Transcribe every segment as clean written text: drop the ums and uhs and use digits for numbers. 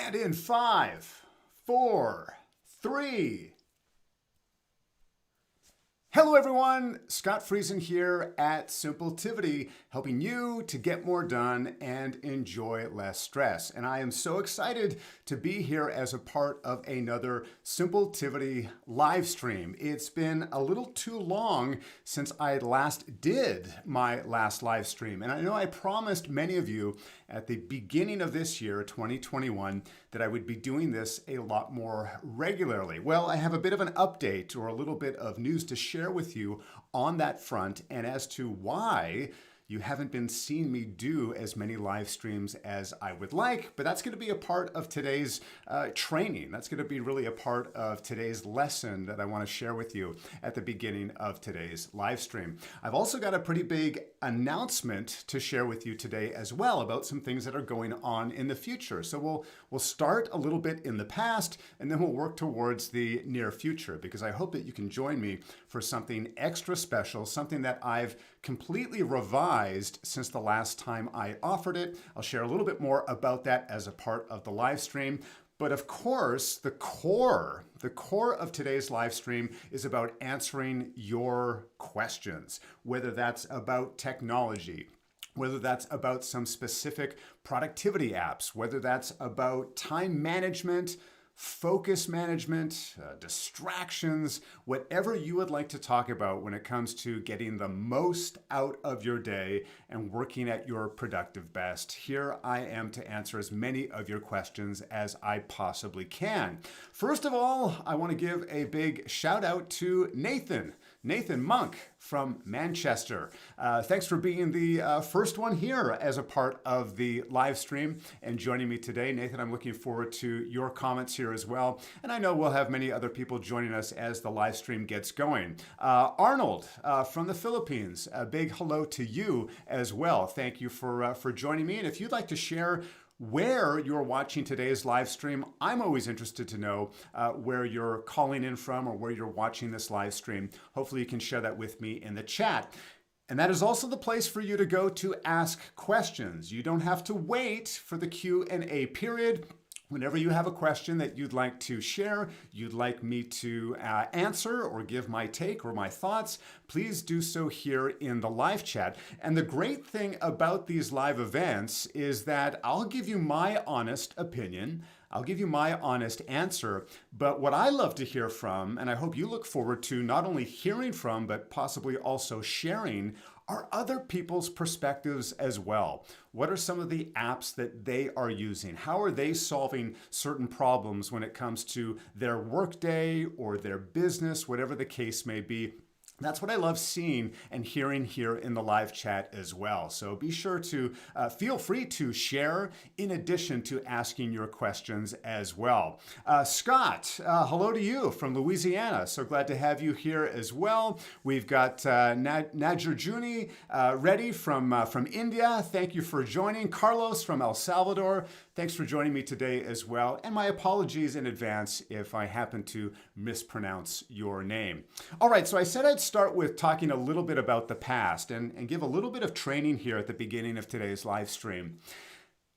And in 5, 4, 3. Hello everyone, Scott Friesen here at Simpletivity, helping you to get more done and enjoy less stress. And I am so excited to be here as a part of another Simpletivity live stream. It's been a little too long since I last did my last live stream. And I know I promised many of you at the beginning of this year, 2021, that I would be doing this a lot more regularly. Well, I have a bit of an update or a little bit of news to share with you on that front, and as to why you haven't been seeing me do as many live streams as I would like, but that's going to be a part of today's training. That's going to be really a part of today's lesson that I want to share with you at the beginning of today's live stream. I've also got a pretty big announcement to share with you today as well about some things that are going on in the future. So we'll start a little bit in the past, and then we'll work towards the near future, because I hope that you can join me for something extra special, something that I've completely revised since the last time I offered it. I'll share a little bit more about that as a part of the live stream. But of course, the core of today's live stream is about answering your questions, whether that's about technology, whether that's about some specific productivity apps, whether that's about time management, focus management, distractions, whatever you would like to talk about when it comes to getting the most out of your day and working at your productive best. Here I am to answer as many of your questions as I possibly can. First of all, I want to give a big shout out to Nathan Monk from Manchester. Thanks for being the first one here as a part of the live stream and joining me today. Nathan, I'm looking forward to your comments here as well. And I know we'll have many other people joining us as the live stream gets going. Arnold from the Philippines, a big hello to you as well. Thank you for joining me. And if you'd like to share where you're watching today's live stream, I'm always interested to know where you're calling in from or where you're watching this live stream. Hopefully you can share that with me in the chat. And that is also the place for you to go to ask questions. You don't have to wait for the Q&A period. Whenever you have a question that you'd like to share, you'd like me to answer or give my take or my thoughts, please do so here in the live chat. And the great thing about these live events is that I'll give you my honest opinion. I'll give you my honest answer, but what I love to hear from, and I hope you look forward to not only hearing from, but possibly also sharing, are other people's perspectives as well. What are some of the apps that they are using? How are they solving certain problems when it comes to their workday or their business, whatever the case may be? That's what I love seeing and hearing here in the live chat as well. So be sure to feel free to share in addition to asking your questions as well. Scott, hello to you from Louisiana. So glad to have you here as well. We've got Najarjuni ready from India. Thank you for joining. Carlos from El Salvador. Thanks for joining me today as well. And my apologies in advance if I happen to mispronounce your name. All right, so I said I'd start with talking a little bit about the past and give a little bit of training here at the beginning of today's live stream.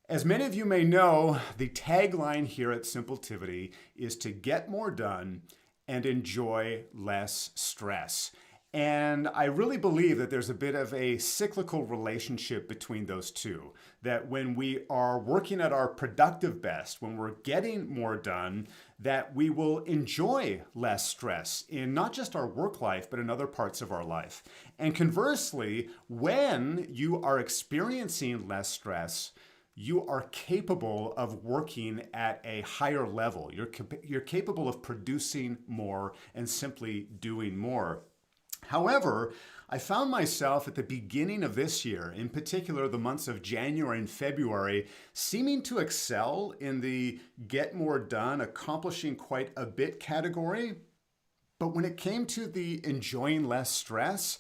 As many of you may know, the tagline here at Simpletivity is to get more done and enjoy less stress. And I really believe that there's a bit of a cyclical relationship between those two. That when we are working at our productive best, when we're getting more done, that we will enjoy less stress in not just our work life, but in other parts of our life. And conversely, when you are experiencing less stress, you are capable of working at a higher level. You're capable of producing more and simply doing more. However, I found myself at the beginning of this year, in particular the months of January and February, seeming to excel in the get more done, accomplishing quite a bit category. But when it came to the enjoying less stress,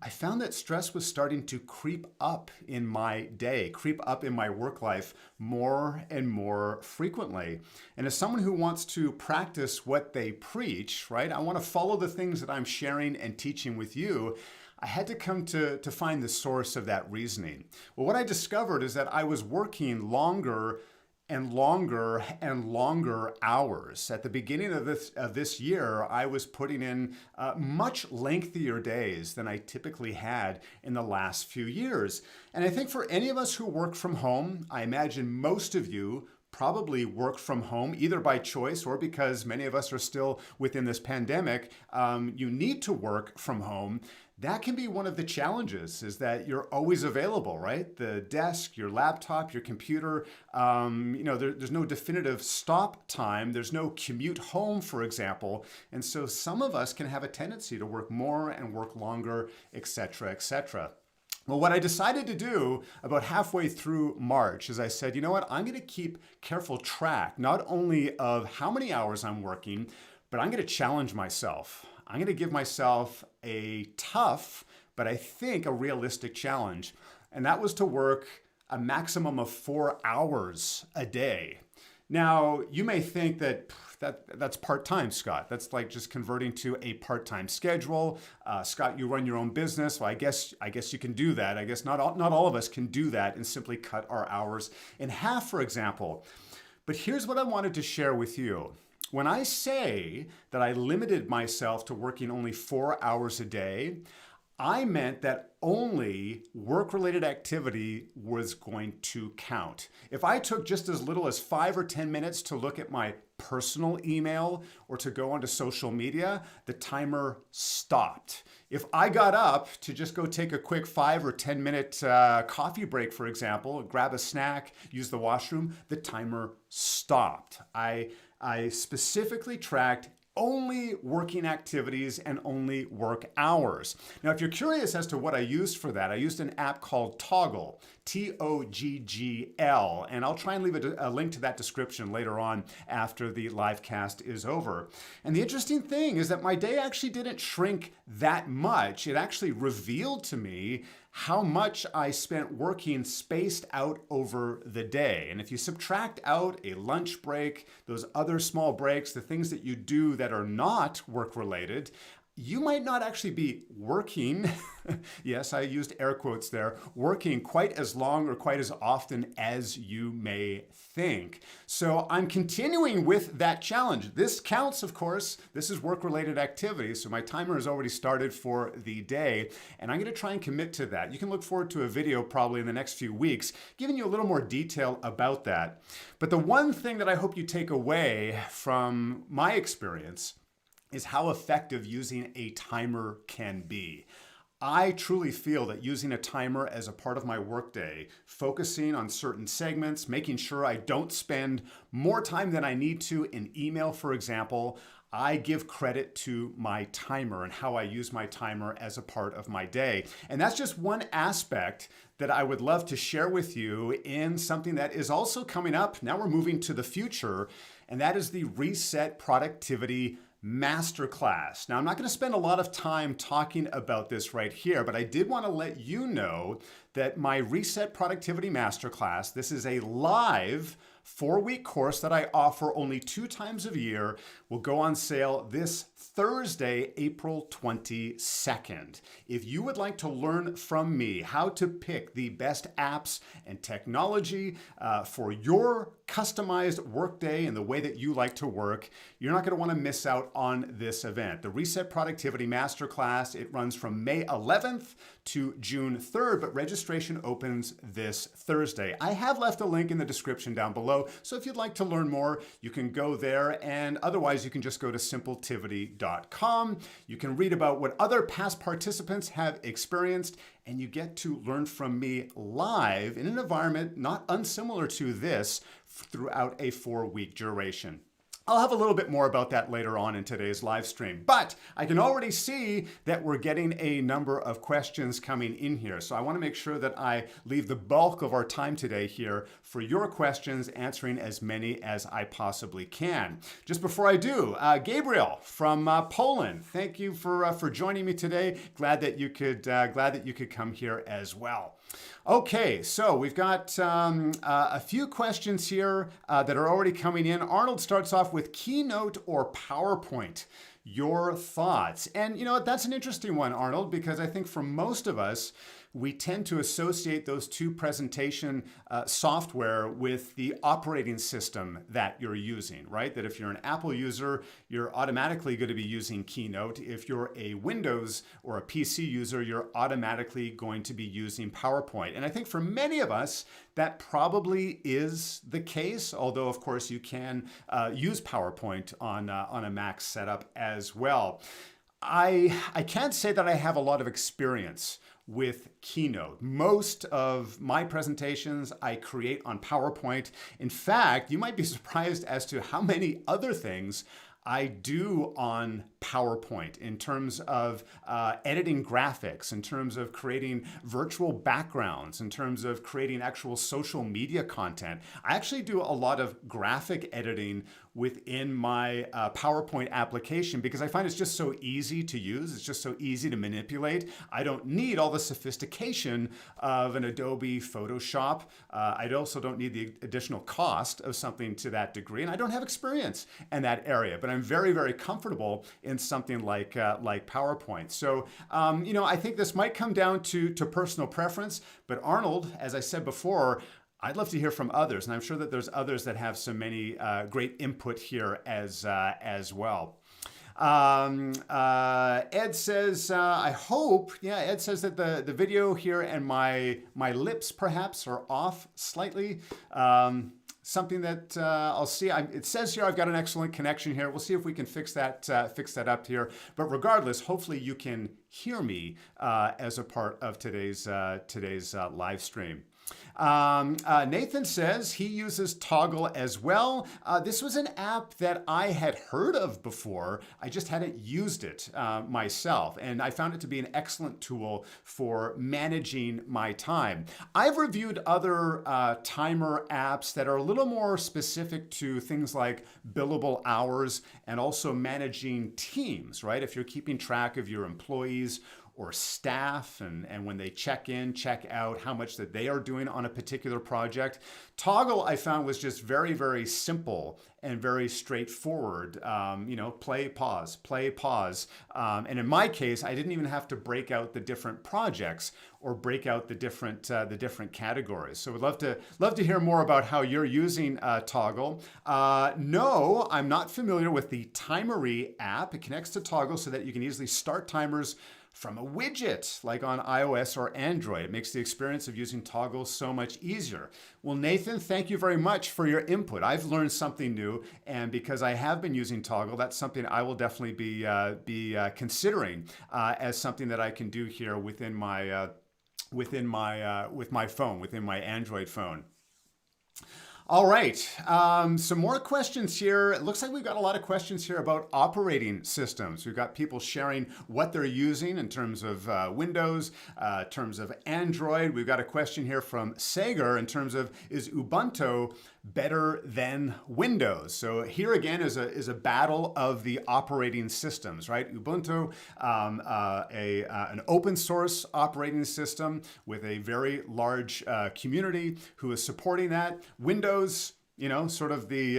I found that stress was starting to creep up in my day, creep up in my work life more and more frequently. And as someone who wants to practice what they preach, right? I want to follow the things that I'm sharing and teaching with you. I had to come to find the source of that reasoning. Well, what I discovered is that I was working longer and longer hours. At the beginning of this year, I was putting in much lengthier days than I typically had in the last few years. And I think for any of us who work from home, I imagine most of you probably work from home either by choice or because many of us are still within this pandemic, you need to work from home. That can be one of the challenges, is that you're always available, right? The desk, your laptop, your computer, there's no definitive stop time. There's no commute home, for example. And so some of us can have a tendency to work more and work longer, et cetera, et cetera. Well, what I decided to do about halfway through March is I said, you know what, I'm going to keep careful track, not only of how many hours I'm working, but I'm going to challenge myself. I'm going to give myself a tough, but I think a realistic challenge. And that was to work a maximum of 4 hours a day. Now, you may think that's part-time, Scott. That's like just converting to a part-time schedule. Scott, you run your own business. Well, I guess you can do that. I guess not all of us can do that and simply cut our hours in half, for example. But here's what I wanted to share with you. When I say that I limited myself to working only 4 hours a day, I meant that only work-related activity was going to count. If I took just as little as 5 or 10 minutes to look at my personal email or to go onto social media, the timer stopped. If I got up to just go take a quick 5 or 10 minute coffee break, for example, grab a snack, use the washroom, the timer stopped. I specifically tracked only working activities and only work hours. Now, if you're curious as to what I used for that, I used an app called Toggl, Toggl, and I'll try and leave a link to that description later on after the live cast is over. And the interesting thing is that my day actually didn't shrink that much. It actually revealed to me how much I spent working spaced out over the day. And if you subtract out a lunch break, those other small breaks, the things that you do that are not work-related, you might not actually be working, yes, I used air quotes there, working quite as long or quite as often as you may think. So I'm continuing with that challenge. This counts, of course. This is work-related activity, so my timer has already started for the day, and I'm going to try and commit to that. You can look forward to a video probably in the next few weeks, giving you a little more detail about that. But the one thing that I hope you take away from my experience is how effective using a timer can be. I truly feel that using a timer as a part of my workday, focusing on certain segments, making sure I don't spend more time than I need to in email, for example, I give credit to my timer and how I use my timer as a part of my day. And that's just one aspect that I would love to share with you in something that is also coming up. Now we're moving to the future, and that is the Reset Productivity Masterclass. Now, I'm not going to spend a lot of time talking about this right here, but I did want to let you know that my Reset Productivity Masterclass, this is a live 4-week course that I offer only 2 times a year, will go on sale this Thursday, April 22nd. If you would like to learn from me how to pick the best apps and technology for your customized workday and the way that you like to work, you're not going to want to miss out on this event. The Reset Productivity Masterclass, it runs from May 11th to June 3rd, but registration opens this Thursday. I have left a link in the description down below, so if you'd like to learn more, you can go there, and otherwise you can just go to simpletivity.com. You can read about what other past participants have experienced, and you get to learn from me live in an environment not unsimilar to this throughout a 4-week duration. I'll have a little bit more about that later on in today's live stream, but I can already see that we're getting a number of questions coming in here. So I want to make sure that I leave the bulk of our time today here for your questions, answering as many as I possibly can. Just before I do, Gabriel from Poland, thank you for joining me today. Glad that you could come here as well. Okay, so we've got a few questions here that are already coming in. Arnold starts off with Keynote or PowerPoint. your thoughts. And you know what? That's an interesting one, Arnold, because I think for most of us, we tend to associate those two presentation software with the operating system that you're using, right? That if you're an Apple user, you're automatically going to be using Keynote. If you're a Windows or a PC user, you're automatically going to be using PowerPoint. And I think for many of us, that probably is the case, although of course you can use PowerPoint on a Mac setup as well. I can't say that I have a lot of experience with Keynote. Most of my presentations I create on PowerPoint. In fact, you might be surprised as to how many other things I do on PowerPoint in terms of editing graphics, in terms of creating virtual backgrounds, in terms of creating actual social media content. I actually do a lot of graphic editing within my PowerPoint application because I find it's just so easy to use. It's just so easy to manipulate. I don't need all the sophistication of an Adobe Photoshop. I also don't need the additional cost of something to that degree, and I don't have experience in that area, but I'm very, very comfortable in something like PowerPoint. So, I think this might come down to personal preference, but Arnold, as I said before, I'd love to hear from others, and I'm sure that there's others that have so many great input here as well. Ed says, I hope, Ed says that the video here and my lips perhaps are off slightly. Something that I'll see. It says here I've got an excellent connection here. We'll see if we can fix that up here. But regardless, hopefully you can hear me as a part of today's live stream. Nathan says he uses Toggle as well. This was an app that I had heard of before. I just hadn't used it myself, and I found it to be an excellent tool for managing my time. I've reviewed other timer apps that are a little more specific to things like billable hours and also managing teams, right? If you're keeping track of your employees or staff and when they check in, check out, how much that they are doing on a particular project. Toggle, I found, was just very, very simple and very straightforward. Play, pause. And in my case, I didn't even have to break out the different projects or break out the different categories. So we'd love to hear more about how you're using Toggle. No, I'm not familiar with the Timery app. It connects to Toggle so that you can easily start timers from a widget like on iOS or Android. It makes the experience of using Toggle so much easier. Well, Nathan, thank you very much for your input. I've learned something new, and because I have been using Toggle, that's something I will definitely be considering as something that I can do here within my phone, within my Android phone. All right, some more questions here. It looks like we've got a lot of questions here about operating systems. We've got people sharing what they're using in terms of Windows, in terms of Android. We've got a question here from Sagar in terms of, is Ubuntu better than Windows? So here again is a battle of the operating systems, right? Ubuntu, an open source operating system with a very large community who is supporting that. Windows, sort of the,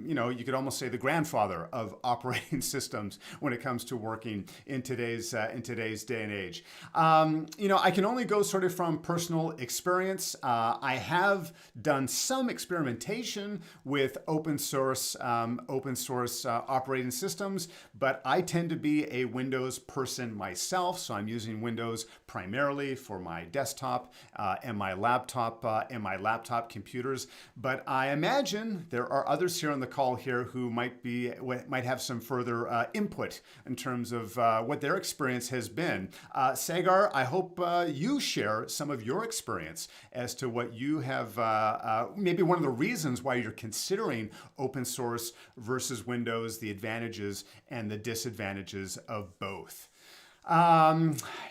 you could almost say the grandfather of operating systems when it comes to working in today's day and age. I can only go sort of from personal experience. I have done some experimentation with open source operating systems, but I tend to be a Windows person myself, so I'm using Windows primarily for my desktop and my laptop computers. But I imagine there are others here on the call here who might have some further input in terms of what their experience has been. Sagar, I hope you share some of your experience as to what you have, maybe one of the reasons why you're considering open source versus Windows, the advantages and the disadvantages of both.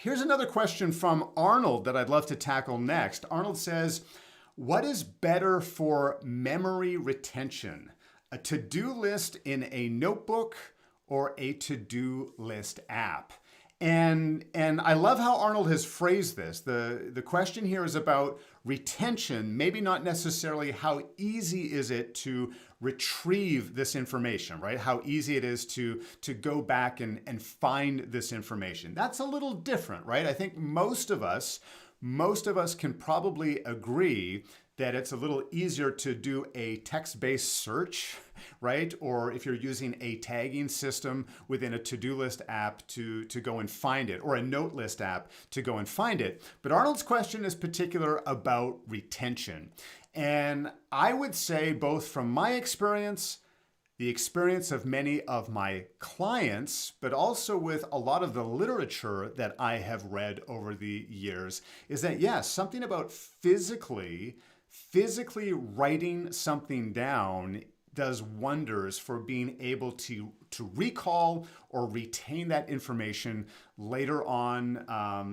Here's another question from Arnold that I'd love to tackle next. Arnold says, what is better for memory retention, a to-do list in a notebook or a to-do list app? And I love how Arnold has phrased this. The question here is about retention, maybe not necessarily how easy is it to retrieve this information, right? How easy it is to go back and find this information. That's a little different, right? I think most of us can probably agree that it's a little easier to do a text-based search, right? Or if you're using a tagging system within a to-do list app to go and find it, or a note list app to go and find it. But Arnold's question is particular about retention. And I would say, both from my experience, the experience of many of my clients, but also with a lot of the literature that I have read over the years, is that yes, something about physically writing something down does wonders for being able to recall or retain that information later on,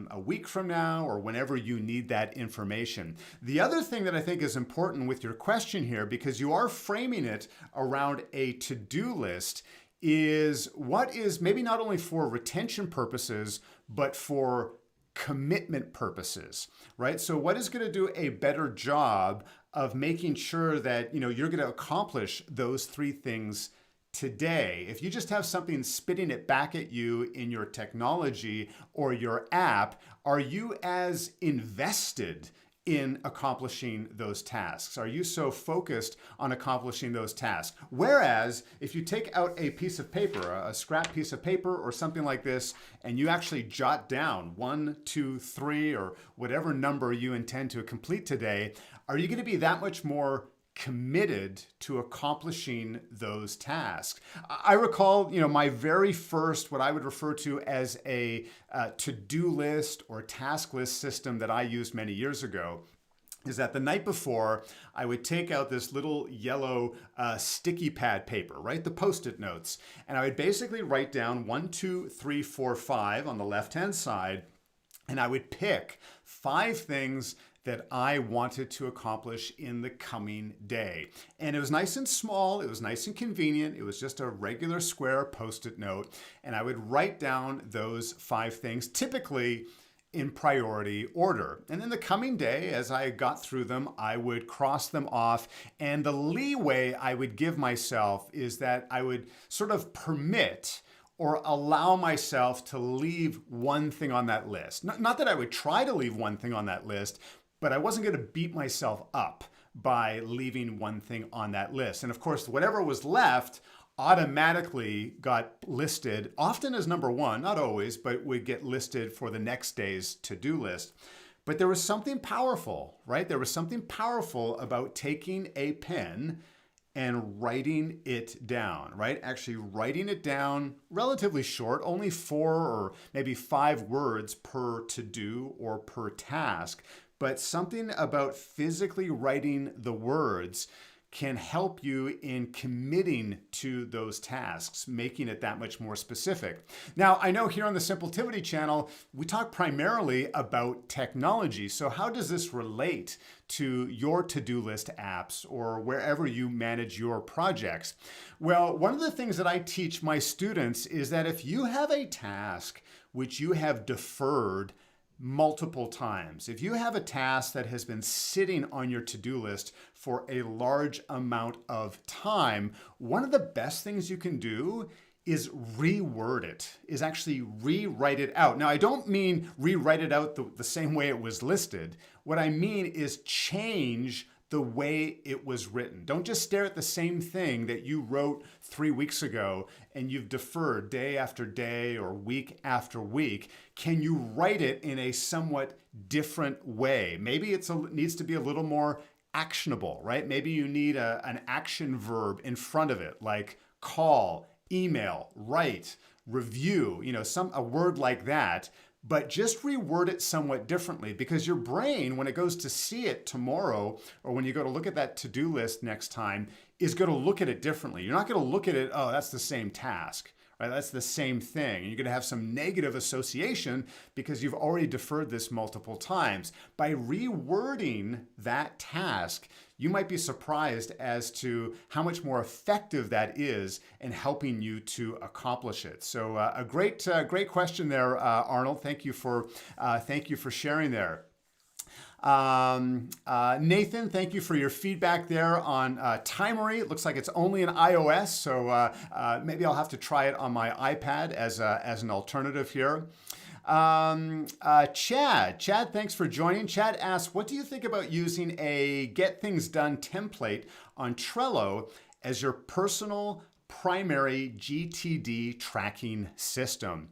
a week from now, or whenever you need that information. The other thing that I think is important with your question here, because you are framing it around a to-do list, is what is maybe not only for retention purposes, but for commitment purposes, right? So what is going to do a better job of making sure that you're going to accomplish those three things today? If you just have something spitting it back at you in your technology or your app, are you as invested in accomplishing those tasks? Are you so focused on accomplishing those tasks? Whereas if you take out a piece of paper, a scrap piece of paper or something like this, and you actually jot down 1, 2, 3, or whatever number you intend to complete today, are you going to be that much more committed to accomplishing those tasks? I recall, my very first, what I would refer to as a to-do list or task list system that I used many years ago, is that the night before, I would take out this little yellow sticky pad paper, right? The Post-it notes. And I would basically write down 1, 2, 3, 4, 5 on the left-hand side. And I would pick 5 things that I wanted to accomplish in the coming day. And it was nice and small, it was nice and convenient, it was just a regular square Post-it note, and I would write down those 5 things, typically in priority order. And in the coming day, as I got through them, I would cross them off, and the leeway I would give myself is that I would sort of permit or allow myself to leave one thing on that list. Not that I would try to leave one thing on that list, but I wasn't going to beat myself up by leaving one thing on that list. And of course, whatever was left automatically got listed, often as number 1, not always, but would get listed for the next day's to-do list. But there was something powerful, right? There was something powerful about taking a pen and writing it down, right? Actually writing it down, relatively short, only 4 or maybe 5 words per to-do or per task. But something about physically writing the words can help you in committing to those tasks, making it that much more specific. Now, I know here on the Simpletivity channel, we talk primarily about technology. So how does this relate to your to-do list apps or wherever you manage your projects? Well, one of the things that I teach my students is that if you have a task which you have deferred multiple times, if you have a task that has been sitting on your to-do list for a large amount of time, one of the best things you can do is reword it, is actually rewrite it out. Now, I don't mean rewrite it out the same way it was listed. What I mean is change the way it was written. Don't just stare at the same thing that you wrote 3 weeks ago and you've deferred day after day or week after week. Can you write it in a somewhat different way? Maybe it needs to be a little more actionable, right? Maybe you need an action verb in front of it, like call, email, write, review, a word like that. But just reword it somewhat differently, because your brain, when it goes to see it tomorrow, or when you go to look at that to-do list next time, is going to look at it differently. You're not going to look at it, oh, that's the same task, right? That's the same thing. You're going to have some negative association because you've already deferred this multiple times. By rewording that task, you might be surprised as to how much more effective that is in helping you to accomplish it. So a great question there, Arnold. Thank you for sharing there. Nathan, thank you for your feedback there on Timery. It looks like it's only in iOS, so maybe I'll have to try it on my iPad as an alternative here. Chad, thanks for joining. Chad asks, what do you think about using a Get Things Done template on Trello as your personal primary GTD tracking system?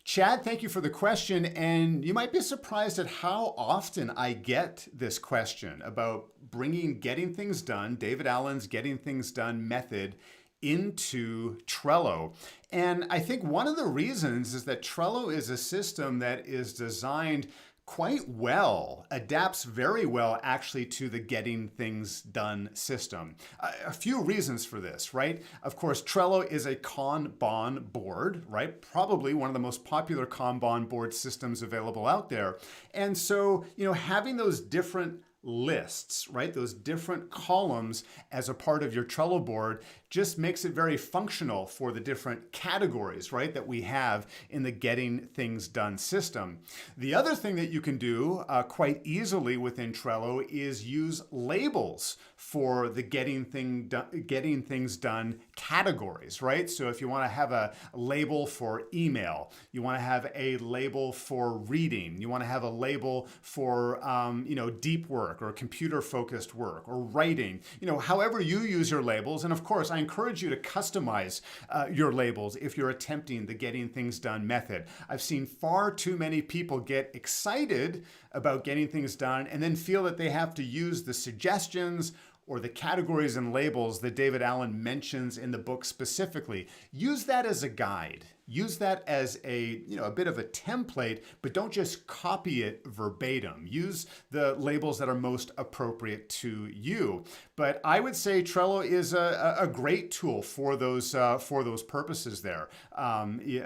Chad, thank you for the question, and you might be surprised at how often I get this question about bringing Getting Things Done, David Allen's Getting Things Done method, into Trello. And I think one of the reasons is that Trello is a system that is designed quite well, adapts very well actually to the Getting Things Done system. A few reasons for this, right? Of course, Trello is a Kanban board, right? Probably one of the most popular Kanban board systems available out there. And so, having those different lists, right? Those different columns as a part of your Trello board just makes it very functional for the different categories, right, that we have in the Getting Things Done system. The other thing that you can do quite easily within Trello is use labels for the Getting Things Done categories, right? So if you want to have a label for email, you want to have a label for reading, you want to have a label for deep work or computer-focused work or writing, however you use your labels. And of course, I encourage you to customize your labels if you're attempting the Getting Things Done method. I've seen far too many people get excited about getting things done and then feel that they have to use the suggestions or the categories and labels that David Allen mentions in the book specifically. Use that as a guide. Use that as a bit of a template, but don't just copy it verbatim. Use the labels that are most appropriate to you. But I would say Trello is a great tool for those purposes there.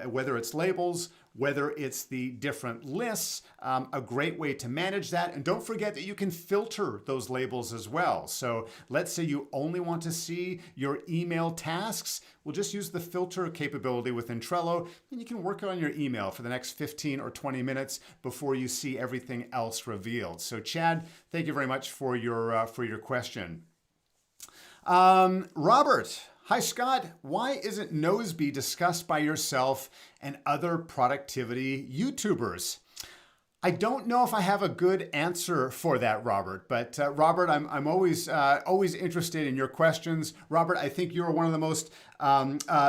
Whether it's labels, whether it's the different lists, a great way to manage that. And don't forget that you can filter those labels as well. So let's say you only want to see your email tasks. We'll just use the filter capability within Trello, and you can work on your email for the next 15 or 20 minutes before you see everything else revealed. So Chad, thank you very much for your question. Robert. Hi, Scott. Why isn't Noseby discussed by yourself and other productivity YouTubers? I don't know if I have a good answer for that, Robert. But Robert, I'm always interested in your questions. Robert, I think you're one of the most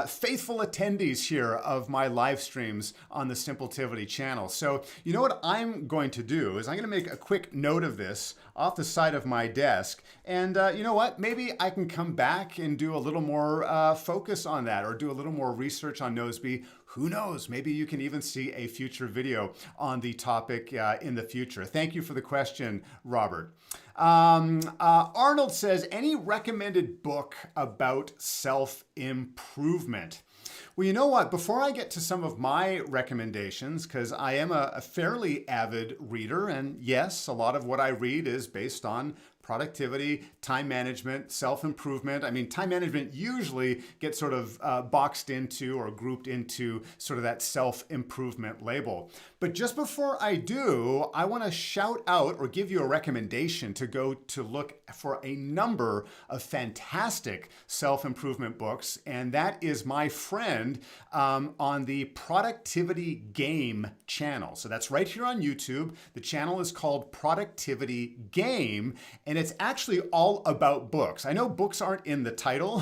faithful attendees here of my live streams on the Simpletivity channel. So you know what I'm going to do is I'm going to make a quick note of this off the side of my desk. And you know what? Maybe I can come back and do a little more focus on that or do a little more research on Noseby. Who knows? Maybe you can even see a future video on the topic in the future. Thank you for the question, Robert. Arnold says, any recommended book about self-improvement? Well, you know what? Before I get to some of my recommendations, because I am a fairly avid reader, and yes, a lot of what I read is based on productivity, time management, self-improvement. I mean, time management usually gets sort of boxed into or grouped into sort of that self-improvement label. But just before I do, I want to shout out or give you a recommendation to go to look for a number of fantastic self-improvement books. And that is my friend on the Productivity Game channel. So that's right here on YouTube. The channel is called Productivity Game, and it's actually all about books. I know books aren't in the title,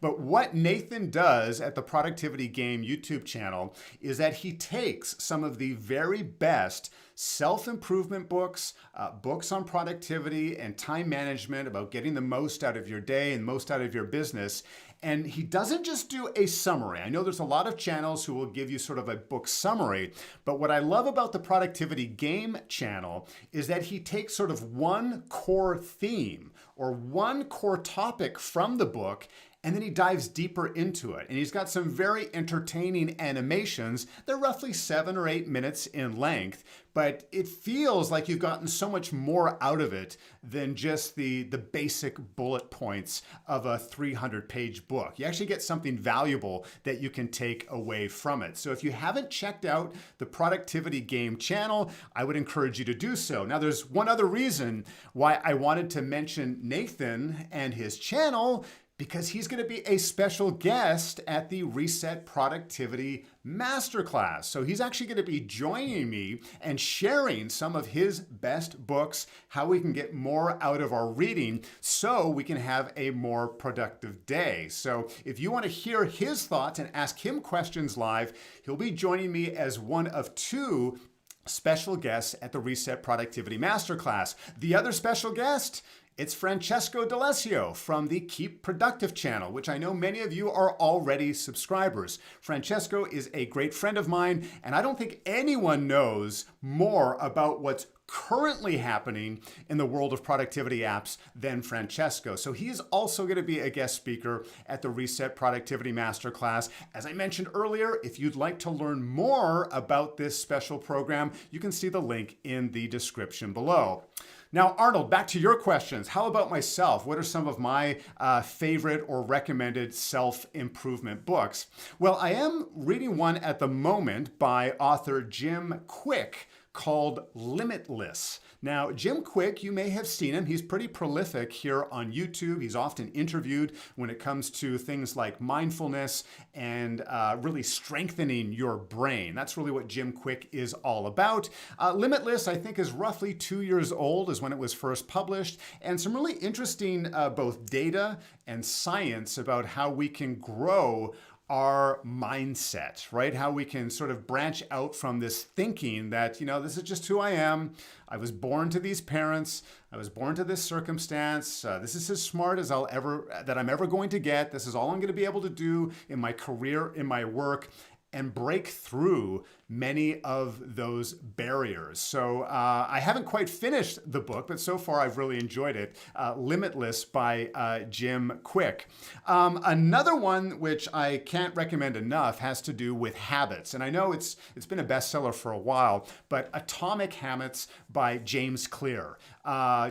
but what Nathan does at the Productivity Game YouTube channel is that he takes some of the very best self-improvement books, books on productivity and time management about getting the most out of your day and most out of your business. And he doesn't just do a summary. I know there's a lot of channels who will give you sort of a book summary, but what I love about the Productivity Game channel is that he takes sort of one core theme or one core topic from the book and then he dives deeper into it. And he's got some very entertaining animations. They're roughly 7 or 8 minutes in length, but it feels like you've gotten so much more out of it than just the basic bullet points of a 300-page book. You actually get something valuable that you can take away from it. So if you haven't checked out the Productivity Game channel, I would encourage you to do so. Now, there's one other reason why I wanted to mention Nathan and his channel, because he's going to be a special guest at the Reset Productivity Masterclass. So he's actually going to be joining me and sharing some of his best books, how we can get more out of our reading so we can have a more productive day. So if you want to hear his thoughts and ask him questions live, he'll be joining me as one of 2 special guests at the Reset Productivity Masterclass. The other special guest, it's Francesco D'Alessio from the Keep Productive channel, which I know many of you are already subscribers. Francesco is a great friend of mine, and I don't think anyone knows more about what's currently happening in the world of productivity apps than Francesco. So he's also going to be a guest speaker at the Reset Productivity Masterclass. As I mentioned earlier, if you'd like to learn more about this special program, you can see the link in the description below. Now, Arnold, back to your questions. How about myself? What are some of my favorite or recommended self-improvement books? Well, I am reading one at the moment by author Jim Kwik called Limitless. Now, Jim Kwik, you may have seen him. He's pretty prolific here on YouTube. He's often interviewed when it comes to things like mindfulness and really strengthening your brain. That's really what Jim Kwik is all about. Limitless, I think, is roughly 2 years old, is when it was first published, and some really interesting both data and science about how we can grow our mindset, right? How we can sort of branch out from this thinking that, this is just who I am. I was born to these parents. I was born to this circumstance. This is as smart as I'm ever going to get. This is all I'm going to be able to do in my career, in my work, and break through many of those barriers. So I haven't quite finished the book, but so far I've really enjoyed it. Limitless by Jim Kwik. Another one which I can't recommend enough has to do with habits. And I know it's been a bestseller for a while, but Atomic Habits by James Clear.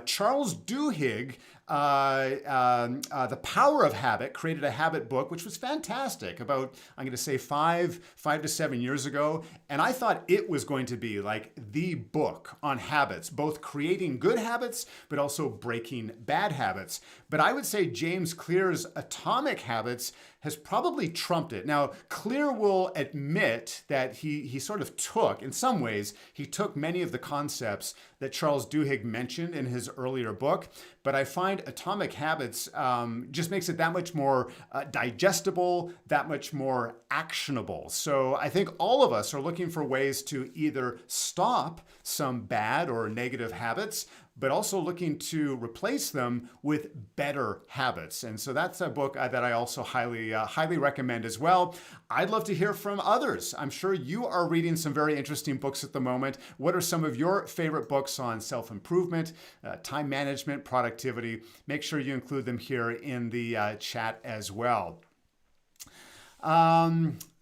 Charles Duhigg, The Power of Habit, created a habit book, which was fantastic about, I'm going to say 5 to 7 years ago. And I thought it was going to be like the book on habits, both creating good habits, but also breaking bad habits. But I would say James Clear's Atomic Habits has probably trumped it. Now, Clear will admit that he sort of took, in some ways, he took many of the concepts that Charles Duhigg mentioned in his earlier book, but I find Atomic Habits just makes it that much more digestible, that much more actionable. So I think all of us are looking for ways to either stop some bad or negative habits, but also looking to replace them with better habits. And so that's a book that I also highly recommend as well. I'd love to hear from others. I'm sure you are reading some very interesting books at the moment. What are some of your favorite books on self-improvement, time management, productivity? Make sure you include them here in the chat as well.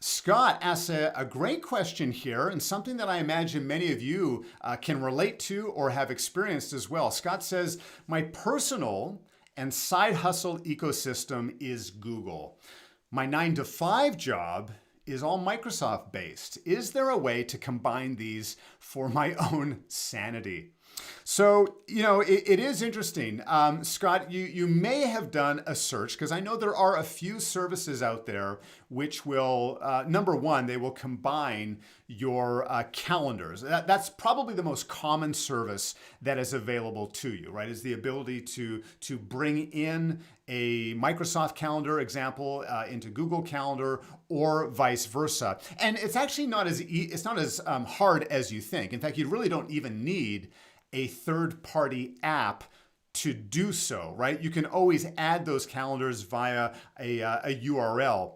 Scott asks a great question here, and something that I imagine many of you can relate to or have experienced as well. Scott says, my personal and side hustle ecosystem is Google. My 9-to-5 job is all Microsoft based. Is there a way to combine these for my own sanity? So, it is interesting. Scott, you may have done a search, because I know there are a few services out there which will, number one, they will combine your calendars. That's probably the most common service that is available to you, right? Is the ability to bring in a Microsoft Calendar example into Google Calendar, or vice versa. And it's actually not as hard as you think. In fact, you really don't even need a third-party app to do so, right? You can always add those calendars via a URL,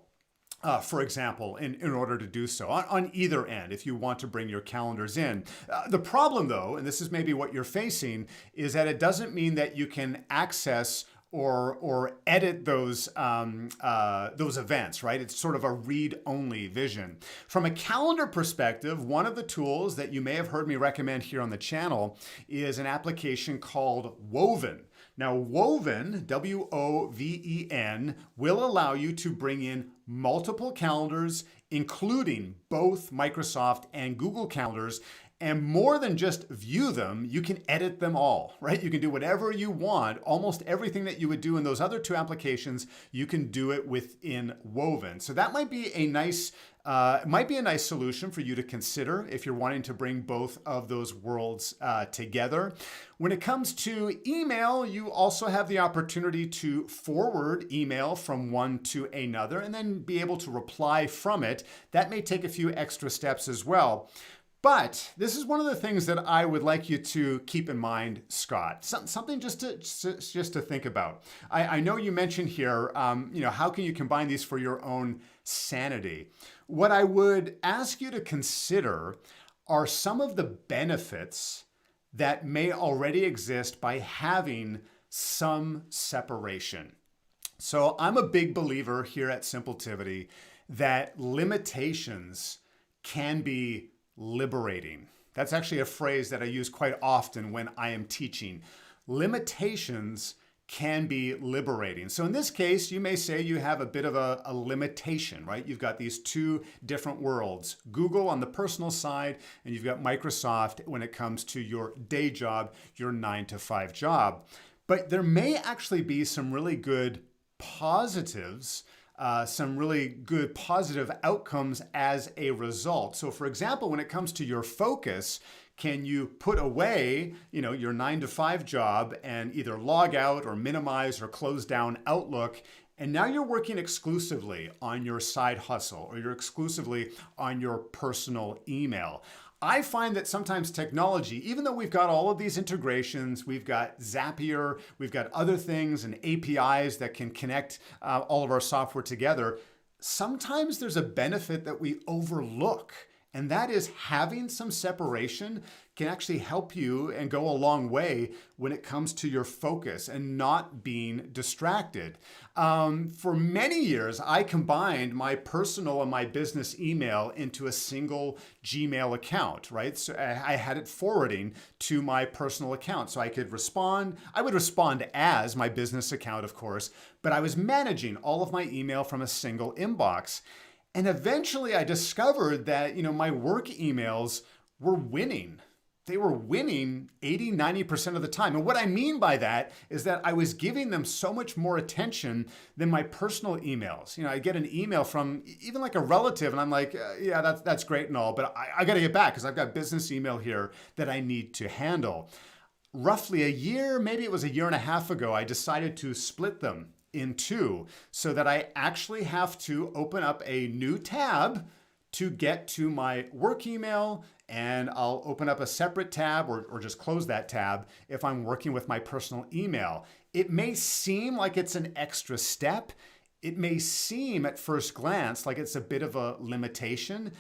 for example, in order to do so on either end, if you want to bring your calendars in. The problem, though, and this is maybe what you're facing, is that it doesn't mean that you can access or edit those events, right? It's sort of a read-only vision. From a calendar perspective, one of the tools that you may have heard me recommend here on the channel is an application called Woven. Now, Woven, W-O-V-E-N, will allow you to bring in multiple calendars, including both Microsoft and Google calendars. And more than just view them, you can edit them all, right? You can do whatever you want. Almost everything that you would do in those other two applications, you can do it within Woven. So that might be a nice solution for you to consider if you're wanting to bring both of those worlds together. When it comes to email, you also have the opportunity to forward email from one to another and then be able to reply from it. That may take a few extra steps as well. But this is one of the things that I would like you to keep in mind, Scott. Something just to think about. I know you mentioned here, how can you combine these for your own sanity? What I would ask you to consider are some of the benefits that may already exist by having some separation. So I'm a big believer here at Simpletivity that limitations can be liberating. That's actually a phrase that I use quite often when I am teaching. Limitations can be liberating. So in this case, you may say you have a bit of a limitation, right? You've got these two different worlds, Google on the personal side, and you've got Microsoft when it comes to your day job, your 9-to-5 job. But there may actually be some really good positives, some really good positive outcomes as a result. So for example, when it comes to your focus, can you put away, your 9-to-5 job and either log out or minimize or close down Outlook, and now you're working exclusively on your side hustle or you're exclusively on your personal email? I find that sometimes technology, even though we've got all of these integrations, we've got Zapier, we've got other things and APIs that can connect all of our software together, sometimes there's a benefit that we overlook. And that is having some separation can actually help you and go a long way when it comes to your focus and not being distracted. For many years, I combined my personal and my business email into a single Gmail account, right? So I had it forwarding to my personal account so I could respond. I would respond as my business account, of course, but I was managing all of my email from a single inbox. And eventually I discovered that, my work emails were winning. They were winning 80-90% of the time. And what I mean by that is that I was giving them so much more attention than my personal emails. I get an email from even like a relative and I'm like, yeah, that's great and all, but I got to get back because I've got business email here that I need to handle. Roughly a year, maybe it was a year and a half ago, I decided to split them in two so that I actually have to open up a new tab to get to my work email, and I'll open up a separate tab or just close that tab if I'm working with my personal email. It may seem like it's an extra step. It may seem at first glance like it's a bit of a limitation,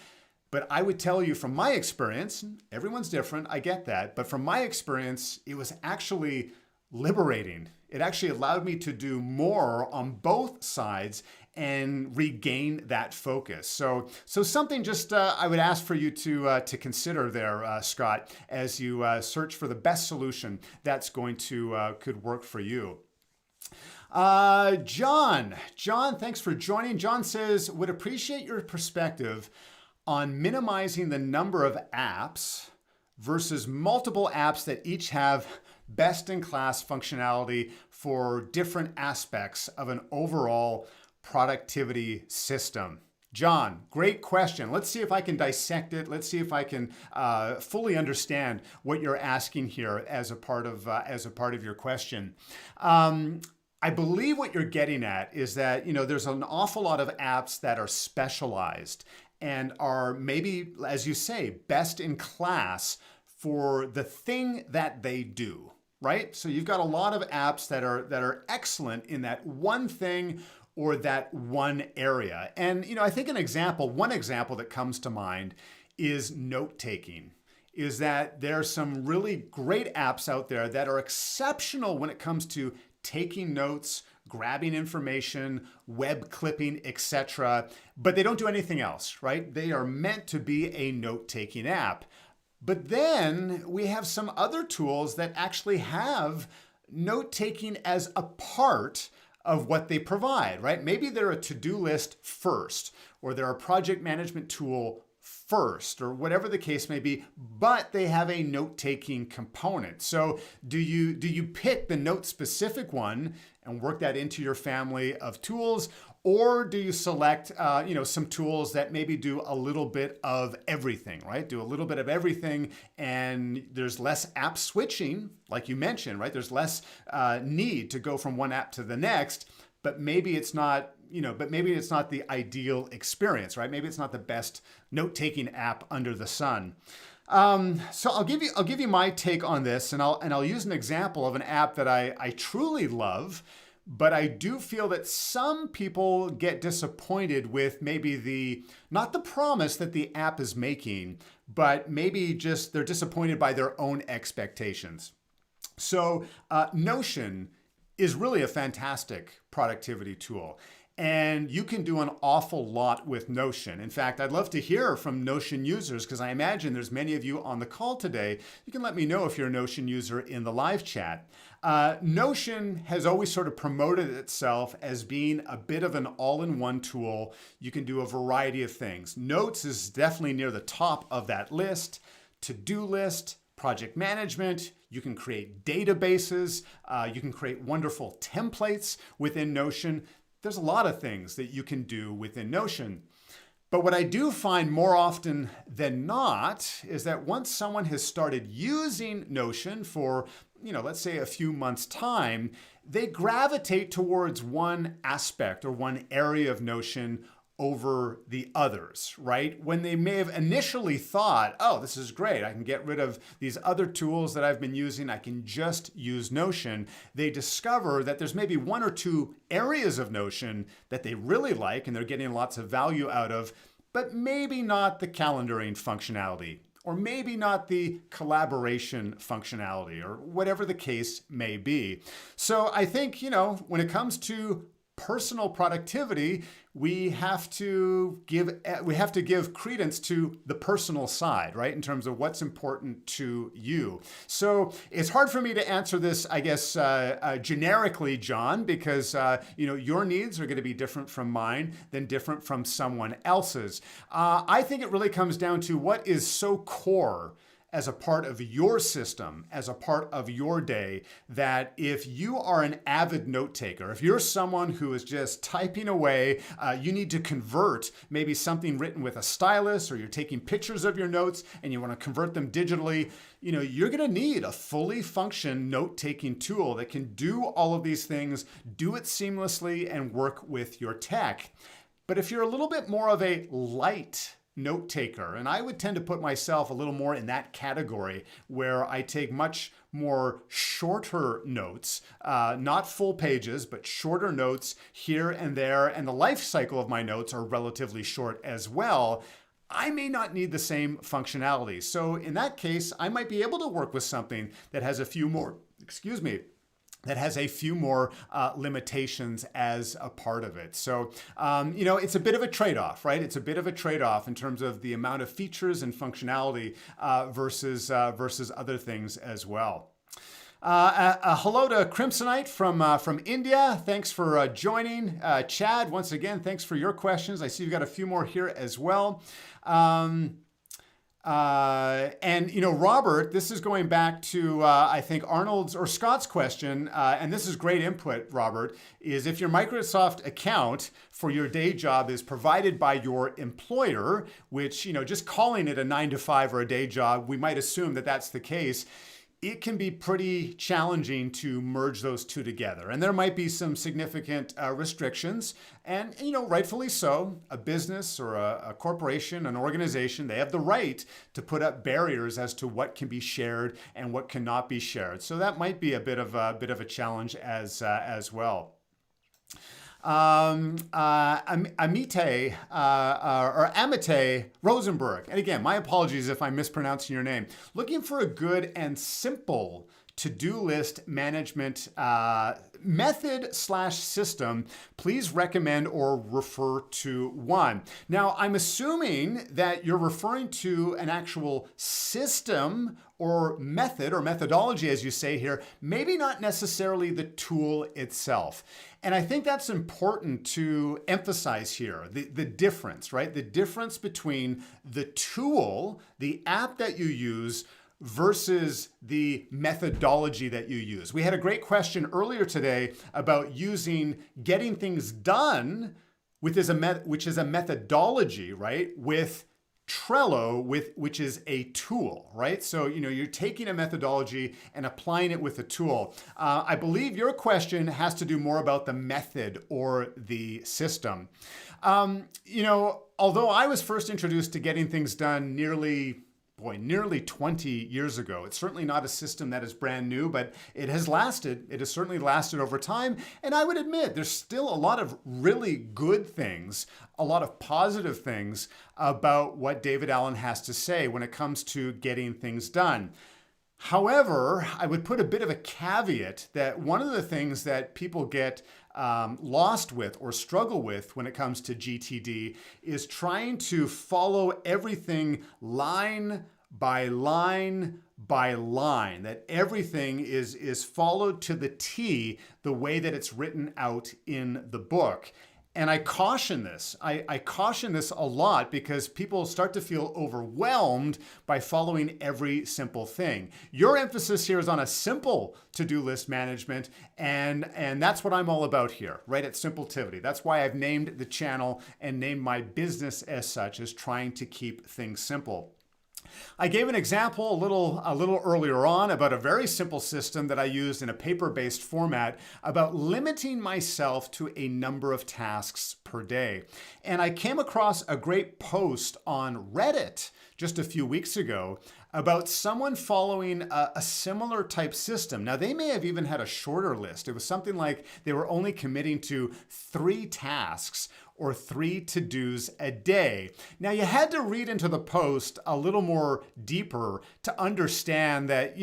but I would tell you from my experience, everyone's different, I get that, but from my experience, it was actually liberating. It actually allowed me to do more on both sides and regain that focus. So something just I would ask for you to consider there, Scott, as you search for the best solution that's going to could work for you. John, thanks for joining. John says, would appreciate your perspective on minimizing the number of apps versus multiple apps that each have best-in-class functionality for different aspects of an overall productivity system. John, great question. Let's see if I can dissect it. Let's see if I can fully understand what you're asking here as a part of your question. I believe what you're getting at is that there's an awful lot of apps that are specialized and are maybe, as you say, best in class for the thing that they do, right? So you've got a lot of apps that are excellent in that one thing or that one area. And I think one example that comes to mind is note-taking. is that there are some really great apps out there that are exceptional when it comes to taking notes, grabbing information, web clipping, etc. But they don't do anything else, right? They are meant to be a note-taking app. But then we have some other tools that actually have note-taking as a part of what they provide, right? Maybe they're a to-do list first, or they're a project management tool first, or whatever the case may be, but they have a note-taking component. So do you pick the note-specific one and work that into your family of tools, or do you select some tools that maybe do a little bit of everything, right? Do a little bit of everything, and there's less app switching, like you mentioned, right? There's less need to go from one app to the next, but maybe it's not the ideal experience, right? Maybe it's not the best note-taking app under the sun. So I'll give you my take on this, and I'll use an example of an app that I truly love, but I do feel that some people get disappointed with maybe not the promise that the app is making, but maybe just they're disappointed by their own expectations. So Notion is really a fantastic productivity tool. And you can do an awful lot with Notion. In fact, I'd love to hear from Notion users because I imagine there's many of you on the call today. You can let me know if you're a Notion user in the live chat. Notion has always sort of promoted itself as being a bit of an all-in-one tool. You can do a variety of things. Notes is definitely near the top of that list. To-do list, project management, you can create databases, you can create wonderful templates within Notion. There's a lot of things that you can do within Notion. But what I do find more often than not is that once someone has started using Notion for, let's say a few months' time, they gravitate towards one aspect or one area of Notion over the others, right? When they may have initially thought, oh, this is great, I can get rid of these other tools that I've been using, I can just use Notion, they discover that there's maybe one or two areas of Notion that they really like and they're getting lots of value out of, but maybe not the calendaring functionality, or maybe not the collaboration functionality, or whatever the case may be. So I think, when it comes to personal productivity, we have to give credence to the personal side, right? In terms of what's important to you. So it's hard for me to answer this, I guess, generically, John, because your needs are going to be different from mine than different from someone else's. I think it really comes down to what is so core as a part of your system, as a part of your day, that if you are an avid note taker, if you're someone who is just typing away, you need to convert maybe something written with a stylus, or you're taking pictures of your notes and you want to convert them digitally, you're going to need a fully functioning note-taking tool that can do all of these things, do it seamlessly, and work with your tech. But if you're a little bit more of a light note taker, and I would tend to put myself a little more in that category where I take much more shorter notes, not full pages, but shorter notes here and there, and the life cycle of my notes are relatively short as well, I may not need the same functionality. So in that case, I might be able to work with something that has a few more, limitations as a part of it. So, it's a bit of a trade-off, right? It's a bit of a trade-off in terms of the amount of features and functionality versus other things as well. Hello to Crimsonite from India. Thanks for joining. Chad, once again, thanks for your questions. I see you've got a few more here as well. Robert, this is going back to, I think, Arnold's or Scott's question, and this is great input, Robert, is if your Microsoft account for your day job is provided by your employer, which, just calling it a 9-to-5 or a day job, we might assume that that's the case. It can be pretty challenging to merge those two together. And there might be some significant restrictions. And, rightfully so, a business or a corporation, an organization, they have the right to put up barriers as to what can be shared and what cannot be shared. So that might be a bit of a challenge as well. Amite Rosenberg. And again, my apologies if I'm mispronouncing your name. Looking for a good and simple to-do list management method/system, please recommend or refer to one. Now, I'm assuming that you're referring to an actual system or method or methodology, as you say here, maybe not necessarily the tool itself. And I think that's important to emphasize here, the difference, right? The difference between the tool, the app that you use, versus the methodology that you use. We had a great question earlier today about using getting things done, which is a methodology, right? With Trello, which is a tool, right? So, you're taking a methodology and applying it with a tool. I believe your question has to do more about the method or the system. Although I was first introduced to getting things done nearly 20 years ago. It's certainly not a system that is brand new, but it has lasted. It has certainly lasted over time. And I would admit there's still a lot of really good things, a lot of positive things about what David Allen has to say when it comes to getting things done. However, I would put a bit of a caveat that one of the things that people get lost with or struggle with when it comes to GTD is trying to follow everything line by line by line, that everything is followed to the T the way that it's written out in the book. And I caution this. I caution this a lot because people start to feel overwhelmed by following every simple thing. Your emphasis here is on a simple to-do list management, and that's what I'm all about here, right at Simpletivity. That's why I've named the channel and named my business as such, as trying to keep things simple. I gave an example a little earlier on about a very simple system that I used in a paper-based format about limiting myself to a number of tasks per day. And I came across a great post on Reddit just a few weeks ago about someone following a similar type system. Now, they may have even had a shorter list. It was something like they were only committing to 3 tasks or 3 to-dos a day. Now, you had to read into the post a little more deeper to understand that,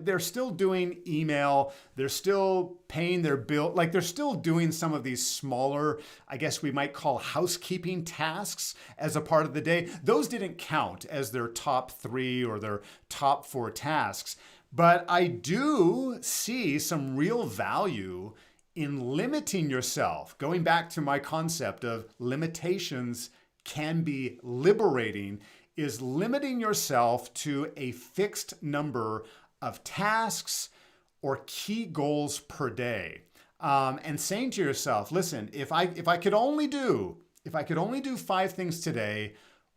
they're still doing email, they're still paying their bill, like they're still doing some of these smaller, I guess we might call housekeeping tasks as a part of the day. Those didn't count as their top 3 or their top 4 tasks. But I do see some real value in limiting yourself. Going back to my concept of limitations can be liberating, is limiting yourself to a fixed number of tasks or key goals per day. And saying to yourself, listen, if I could only do 5 things today,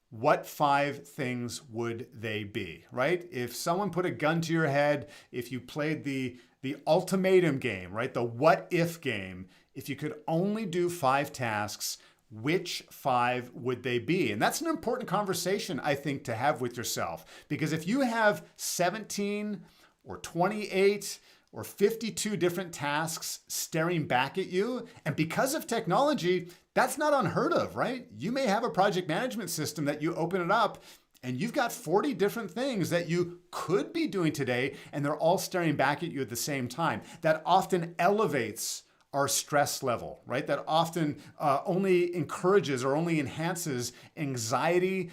what 5 things would they be, right? If someone put a gun to your head, if you played the ultimatum game, right? The what if game, if you could only do 5 tasks, which 5 would they be? And that's an important conversation, I think, to have with yourself. Because if you have 17 or 28 or 52 different tasks staring back at you, and because of technology, that's not unheard of, right? You may have a project management system that you open it up and you've got 40 different things that you could be doing today, and they're all staring back at you at the same time. That often elevates our stress level, right? That often only encourages or only enhances anxiety,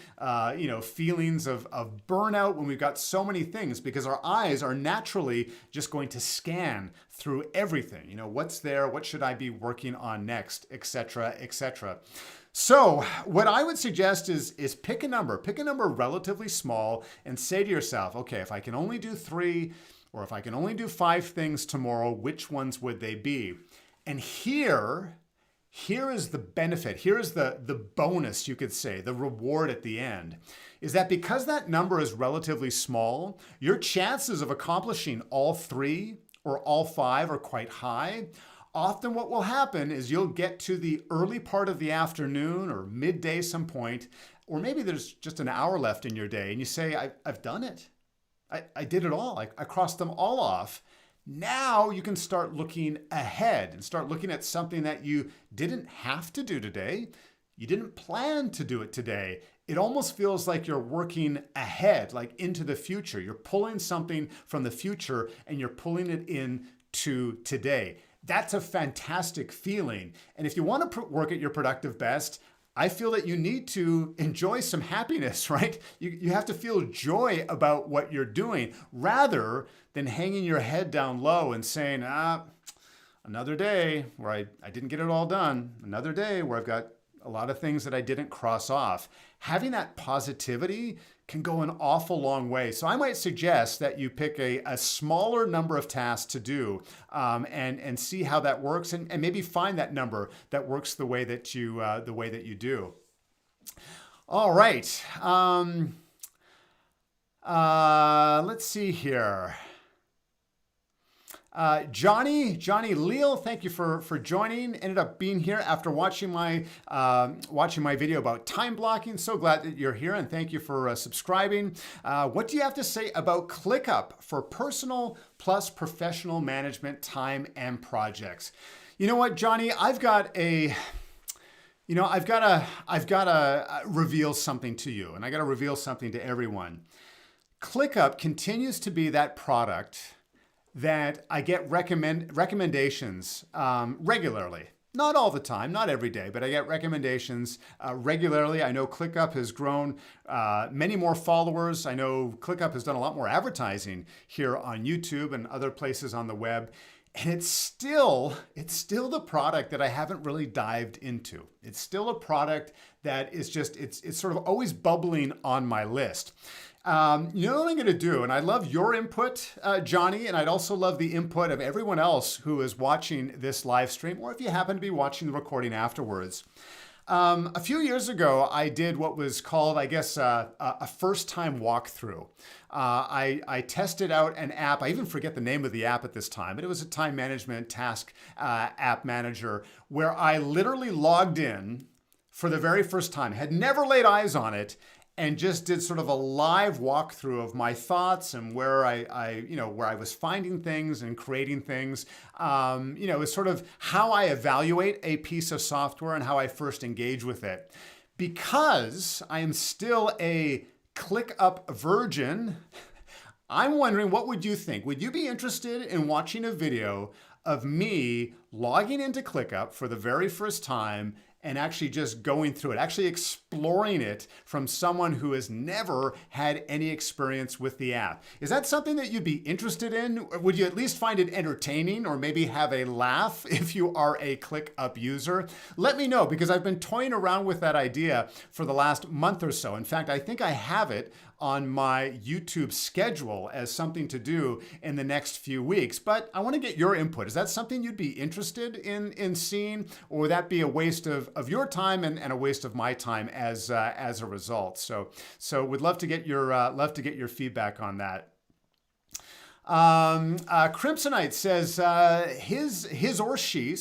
feelings of burnout when we've got so many things, because our eyes are naturally just going to scan through everything. What's there? What should I be working on next? Et cetera, et cetera. So what I would suggest is pick a number relatively small and say to yourself, okay, if I can only do 3 or if I can only do 5 things tomorrow, which ones would they be? And here is the benefit, here is the bonus, you could say, the reward at the end, is that because that number is relatively small, your chances of accomplishing all 3 or all 5 are quite high. Often what will happen is you'll get to the early part of the afternoon or midday some point, or maybe there's just an hour left in your day, and you say, I've done it. I did it all. I crossed them all off. Now you can start looking ahead and start looking at something that you didn't have to do today. You didn't plan to do it today. It almost feels like you're working ahead, like into the future. You're pulling something from the future and you're pulling it into today. That's a fantastic feeling. And if you want to work at your productive best, I feel that you need to enjoy some happiness, right? You have to feel joy about what you're doing rather than hanging your head down low and saying, another day where I didn't get it all done. Another day where I've got a lot of things that I didn't cross off. Having that positivity can go an awful long way. So I might suggest that you pick a smaller number of tasks to do and see how that works and maybe find that number that works the way that you do. All right. Let's see here. Johnny Leal, thank you for joining. Ended up being here after watching my video about time blocking. So glad that you're here, and thank you for subscribing. What do you have to say about ClickUp for personal plus professional management, time, and projects? You know what, Johnny? I've got to reveal something to you, and I got to reveal something to everyone. ClickUp continues to be that product that I get recommendations regularly. Not all the time, not every day, but I get recommendations regularly. I know ClickUp has grown many more followers. I know ClickUp has done a lot more advertising here on YouTube and other places on the web. And it's still the product that I haven't really dived into. It's still a product that is just, it's sort of always bubbling on my list. You know what I'm going to do, and I love your input, Johnny, and I'd also love the input of everyone else who is watching this live stream, or if you happen to be watching the recording afterwards. A few years ago, I did what was called, I guess, a first-time walkthrough. I tested out an app. I even forget the name of the app at this time, but it was a time management task app manager where I literally logged in for the very first time, had never laid eyes on it, and just did sort of a live walkthrough of my thoughts and where I was finding things and creating things. It's sort of how I evaluate a piece of software and how I first engage with it. Because I am still a ClickUp virgin, I'm wondering, what would you think? Would you be interested in watching a video of me logging into ClickUp for the very first time and actually just going through it, actually exploring it from someone who has never had any experience with the app? Is that something that you'd be interested in? Would you at least find it entertaining or maybe have a laugh if you are a ClickUp user? Let me know, because I've been toying around with that idea for the last month or so. In fact, I think I have it on my YouTube schedule as something to do in the next few weeks. But I want to get your input. Is that something you'd be interested in seeing, or would that be a waste of your time and a waste of my time as a result? So would love to get your feedback on that. Crimsonite says his or she,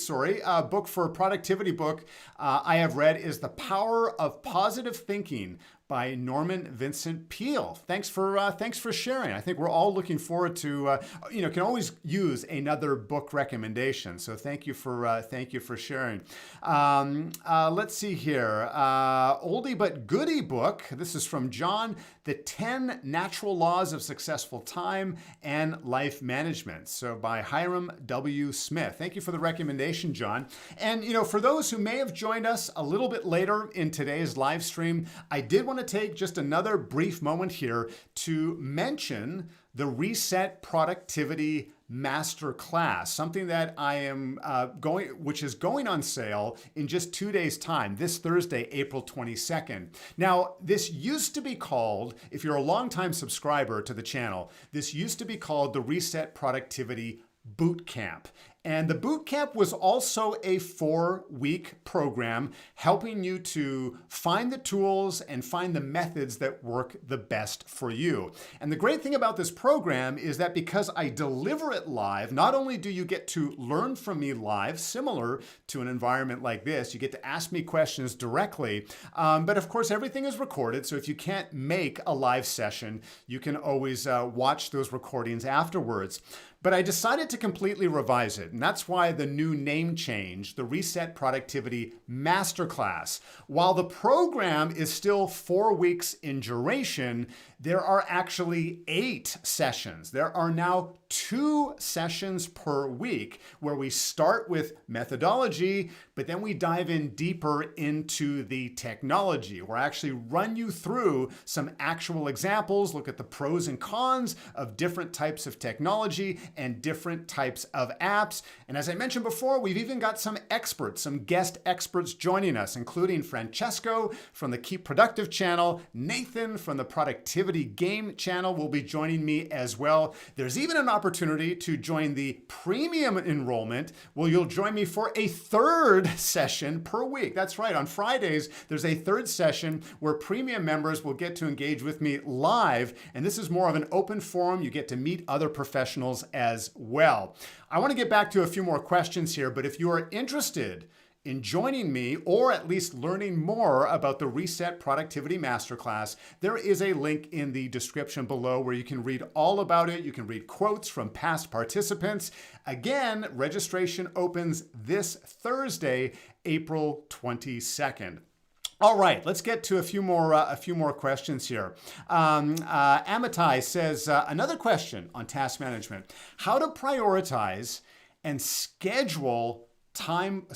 book for productivity book I have read is The Power of Positive Thinking by Norman Vincent Peale. Thanks for sharing. I think we're all looking forward to can always use another book recommendation. So thank you for sharing. Let's see here. Oldie but goodie book. This is from John. The 10 Natural Laws of Successful Time and Life Management. So by Hiram W. Smith. Thank you for the recommendation, John. And for those who may have joined us a little bit later in today's live stream, I did want to take just another brief moment here to mention the Reset Productivity Masterclass, something that I am which is going on sale in just 2 days' time, this Thursday, April 22nd. Now, this used to be called, if you're a longtime subscriber to the channel, this used to be called the Reset Productivity Bootcamp. And the bootcamp was also a 4-week program helping you to find the tools and find the methods that work the best for you. And the great thing about this program is that because I deliver it live, not only do you get to learn from me live, similar to an environment like this, you get to ask me questions directly, but of course everything is recorded. So if you can't make a live session, you can always watch those recordings afterwards. But I decided to completely revise it, and that's why the new name change, the Reset Productivity Masterclass. While the program is still 4 weeks in duration, there are actually 8 sessions. There are now 2 sessions per week where we start with methodology, but then we dive in deeper into the technology. We'll actually run you through some actual examples, look at the pros and cons of different types of technology and different types of apps. And as I mentioned before, we've even got some experts, some guest experts joining us, including Francesco from the Keep Productive channel, Nathan from the Productivity Game channel will be joining me as well. There's even an opportunity to join the premium enrollment where you'll join me for a 3rd session per week. That's right. On Fridays, there's a 3rd session where premium members will get to engage with me live. And this is more of an open forum. You get to meet other professionals as well. I want to get back to a few more questions here, but if you are interested in joining me or at least learning more about the Reset Productivity Masterclass, there is a link in the description below where you can read all about it. You can read quotes from past participants. Again, registration opens this Thursday, April 22nd. All right, let's get to a few more questions here. Amitai says, another question on task management: how to prioritize and schedule /time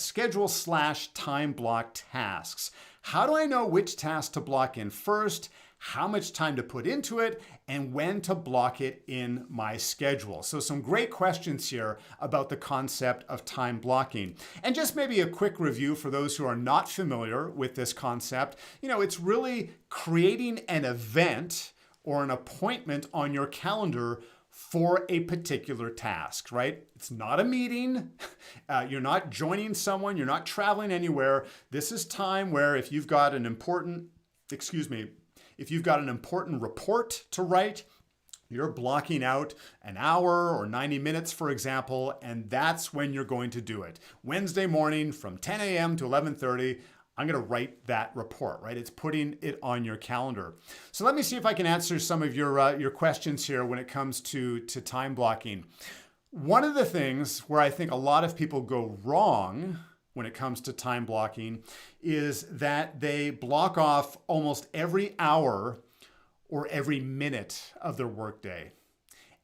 block tasks. How do I know which task to block in first, how much time to put into it, and when to block it in my schedule? So some great questions here about the concept of time blocking. And just maybe a quick review for those who are not familiar with this concept. It's really creating an event or an appointment on your calendar for a particular task, right? It's not a meeting. You're not joining someone. You're not traveling anywhere. This is time where if you've got an important report to write, you're blocking out an hour or 90 minutes, for example, and that's when you're going to do it. Wednesday morning from 10 a.m. to 11:30, I'm going to write that report, right? It's putting it on your calendar. So let me see if I can answer some of your questions here when it comes to time blocking. One of the things where I think a lot of people go wrong when it comes to time blocking is that they block off almost every hour or every minute of their workday.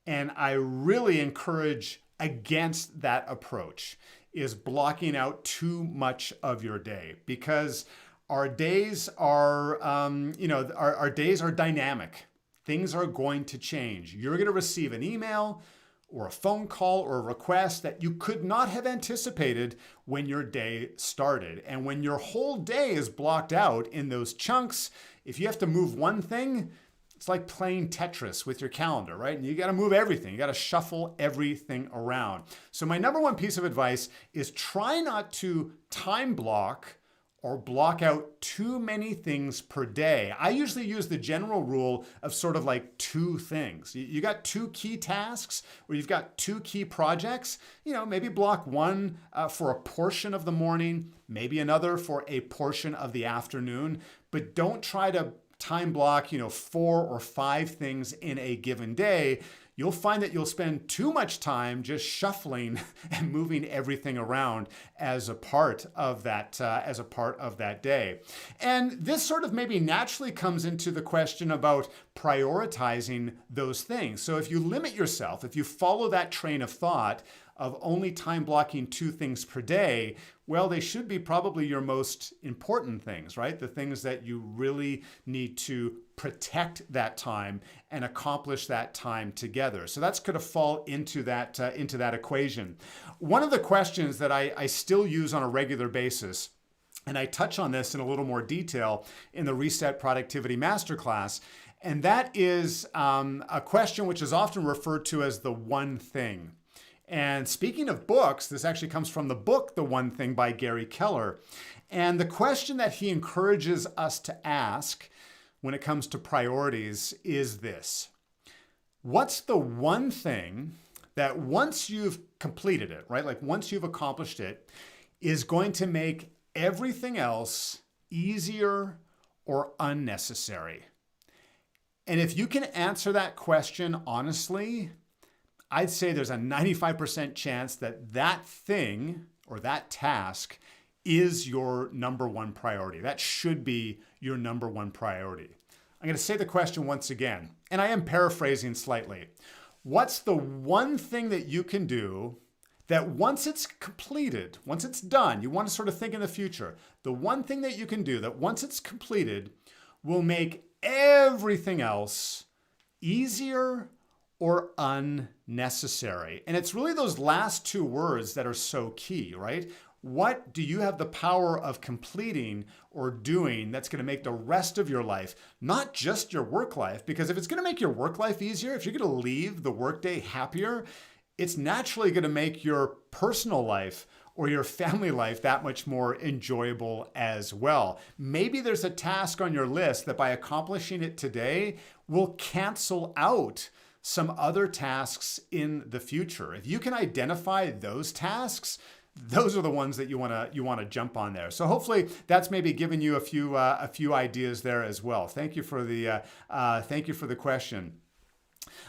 And I really encourage against that approach, is blocking out too much of your day, because our days are, our days are dynamic. Things are going to change. You're going to receive an email or a phone call or a request that you could not have anticipated when your day started. And when your whole day is blocked out in those chunks, if you have to move one thing, it's like playing Tetris with your calendar, right? And you got to move everything. You got to shuffle everything around. So my number one piece of advice is try not to time block or block out too many things per day. I usually use the general rule of sort of like 2 things. You got 2 key tasks or you've got 2 key projects, maybe block one for a portion of the morning, maybe another for a portion of the afternoon, but don't try to time block, 4 or 5 things in a given day. You'll find that you'll spend too much time just shuffling and moving everything around as a part of that day. And this sort of maybe naturally comes into the question about prioritizing those things. So if you limit yourself, if you follow that train of thought of only time blocking 2 things per day, well, they should be probably your most important things, right? The things that you really need to protect that time and accomplish that time together. So that's going to fall into that equation. One of the questions that I still use on a regular basis, and I touch on this in a little more detail in the Reset Productivity Masterclass, and that is a question which is often referred to as the one thing. And speaking of books, this actually comes from the book, The One Thing by Gary Keller. And the question that he encourages us to ask when it comes to priorities is this: what's the one thing that once you've completed it, right? Like once you've accomplished it, is going to make everything else easier or unnecessary? And if you can answer that question honestly, I'd say there's a 95% chance that that thing or that task is your number one priority. That should be your number one priority. I'm going to say the question once again, and I am paraphrasing slightly. What's the one thing that you can do that once it's completed, once it's done, you want to sort of think in the future, the one thing that you can do that once it's completed will make everything else easier or unnecessary? And it's really those last two words that are so key, right? What do you have the power of completing or doing that's going to make the rest of your life, not just your work life? Because if it's going to make your work life easier, if you're going to leave the workday happier, it's naturally going to make your personal life or your family life that much more enjoyable as well. Maybe there's a task on your list that by accomplishing it today will cancel out some other tasks in the future. If you can identify those tasks, those are the ones that you want to jump on there. So hopefully that's maybe given you a few ideas there as well. Thank you for the question.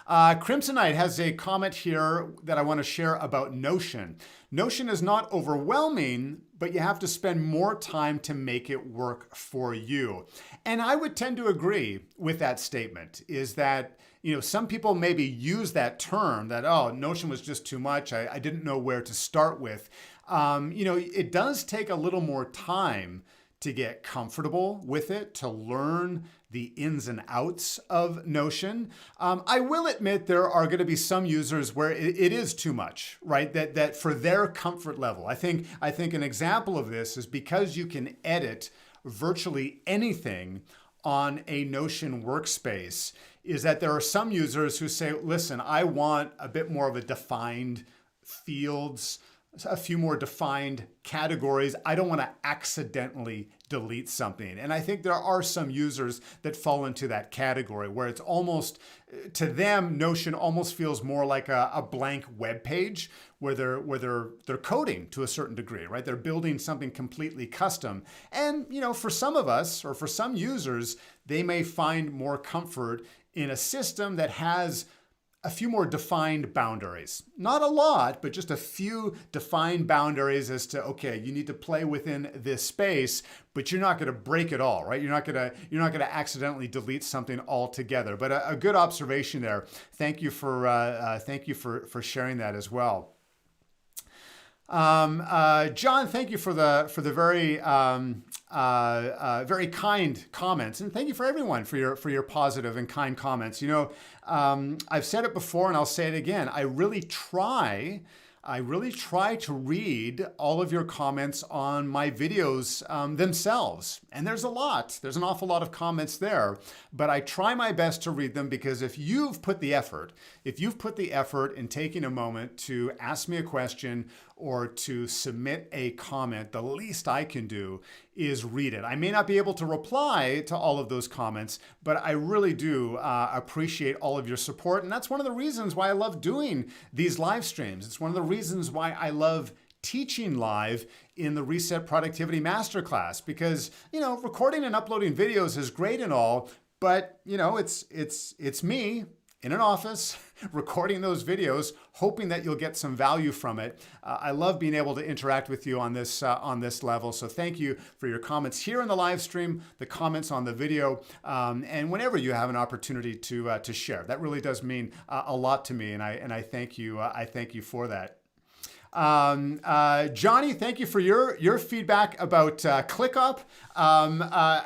Crimsonite has a comment here that I want to share about Notion. Notion is not overwhelming, but you have to spend more time to make it work for you. And I would tend to agree with that statement, is that some people maybe use that term that, oh, Notion was just too much. I didn't know where to start with. It does take a little more time to get comfortable with it, to learn the ins and outs of Notion. I will admit there are going to be some users where it is too much, right? That for their comfort level. I think an example of this is because you can edit virtually anything on a Notion workspace, is that there are some users who say, listen, I want a bit more of a defined fields, a few more defined categories. I don't want to accidentally delete something. And I think there are some users that fall into that category where it's almost, to them, Notion almost feels more like a blank web page where they're coding to a certain degree, right? They're building something completely custom. And, for some of us or for some users, they may find more comfort in a system that has a few more defined boundaries. Not a lot, but just a few defined boundaries as to, okay, you need to play within this space, but you're not going to break it all, right? You're not going to accidentally delete something altogether. But a good observation there. Thank you for sharing that as well. John, thank you for the very very kind comments, and thank you for everyone for your positive and kind comments. I've said it before and I'll say it again. I really try to read all of your comments on my videos themselves. And there's an awful lot of comments there, but I try my best to read them because if you've put the effort in taking a moment to ask me a question or to submit a comment, the least I can do is read it. I may not be able to reply to all of those comments, but I really do appreciate all of your support. And that's one of the reasons why I love doing these live streams. It's one of the reasons why I love teaching live in the Reset Productivity Masterclass, because, recording and uploading videos is great and all, but, it's me in an office recording those videos, hoping that you'll get some value from it. I love being able to interact with you on this level. So thank you for your comments here in the live stream, the comments on the video, and whenever you have an opportunity to share. That really does mean a lot to me, and I thank you. I thank you for that. Johnny, thank you for your feedback about ClickUp.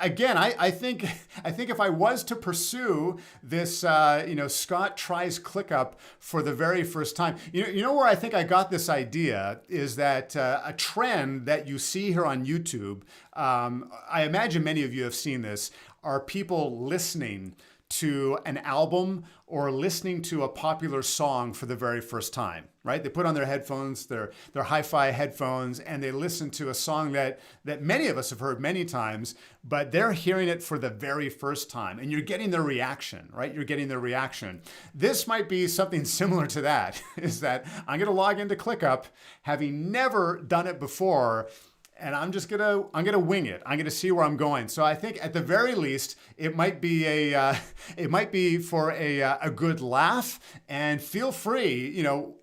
Again, I think if I was to pursue this, Scott tries ClickUp for the very first time. You know where I think I got this idea is that a trend that you see here on YouTube. I imagine many of you have seen this. Are people listening to an album or listening to a popular song for the very first time, right? They put on their headphones, their hi-fi headphones, and they listen to a song that many of us have heard many times, but they're hearing it for the very first time. And you're getting their reaction, right? You're getting their reaction. This might be something similar to that, is that I'm going to log into ClickUp, having never done it before, and I'm gonna wing it. I'm gonna see where I'm going. So I think at the very least, it might be for a good laugh. And feel free,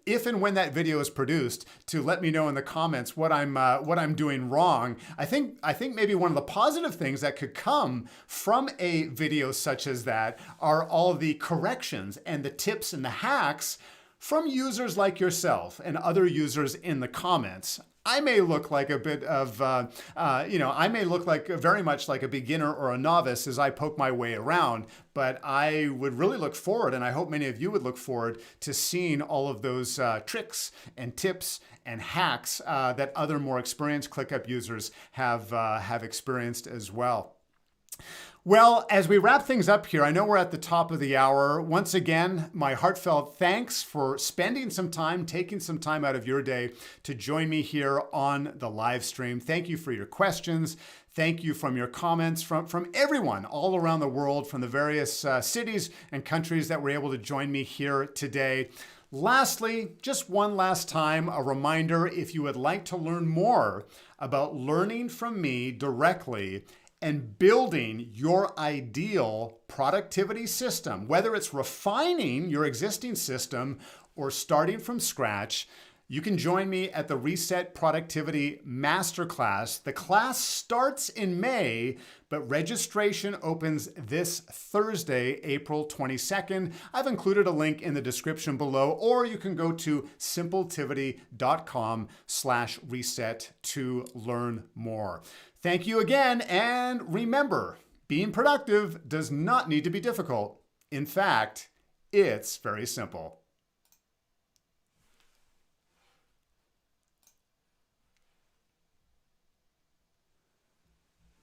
if and when that video is produced, to let me know in the comments what I'm doing wrong. I think maybe one of the positive things that could come from a video such as that are all the corrections and the tips and the hacks from users like yourself and other users in the comments. I may look like a bit of, I may look like very much like a beginner or a novice as I poke my way around, but I would really look forward, and I hope many of you would look forward to seeing all of those tricks and tips and hacks that other more experienced ClickUp users have experienced as well. Well, as we wrap things up here, I know we're at the top of the hour. Once again, my heartfelt thanks for spending some time, taking some time out of your day to join me here on the live stream. Thank you for your questions. Thank you from your comments from everyone all around the world, from the various cities and countries that were able to join me here today. Lastly, just one last time, a reminder, if you would like to learn more about learning from me directly and building your ideal productivity system, whether it's refining your existing system or starting from scratch, you can join me at the Reset Productivity Masterclass. The class starts in May, but registration opens this Thursday, April 22nd. I've included a link in the description below, or you can go to simpletivity.com/reset to learn more. Thank you again, and remember, being productive does not need to be difficult. In fact, it's very simple.